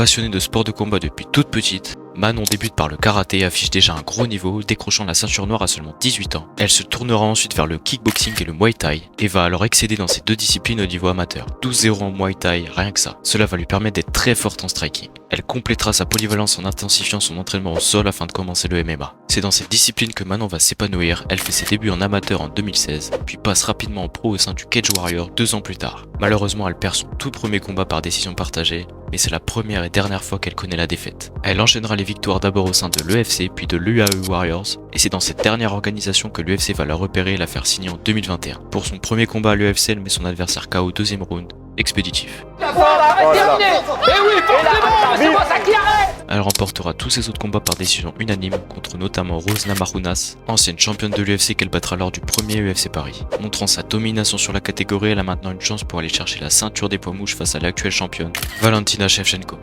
Passionnée de sport de combat depuis toute petite, Manon débute par le karaté et affiche déjà un gros niveau, décrochant la ceinture noire à seulement 18 ans. Elle se tournera ensuite vers le kickboxing et le muay thai, et va alors excéder dans ces deux disciplines au niveau amateur. 12-0 en muay thai, rien que ça. Cela va lui permettre d'être très forte en striking. Elle complétera sa polyvalence en intensifiant son entraînement au sol afin de commencer le MMA. C'est dans cette discipline que Manon va s'épanouir, elle fait ses débuts en amateur en 2016, puis passe rapidement en pro au sein du Cage Warrior 2 ans plus tard. Malheureusement, elle perd son tout premier combat par décision partagée, mais c'est la première et dernière fois qu'elle connaît la défaite. Elle enchaînera les victoires d'abord au sein de l'EFC puis de l'UAE Warriors, et c'est dans cette dernière organisation que l'UFC va la repérer et la faire signer en 2021. Pour son premier combat à l'UFC, elle met son adversaire KO au deuxième round, expéditif. Elle remportera tous ses autres combats par décision unanime contre notamment Rose Namajunas, ancienne championne de l'UFC qu'elle battra lors du premier UFC Paris. Montrant sa domination sur la catégorie, elle a maintenant une chance pour aller chercher la ceinture des poids mouches face à l'actuelle championne, Valentina Shevchenko.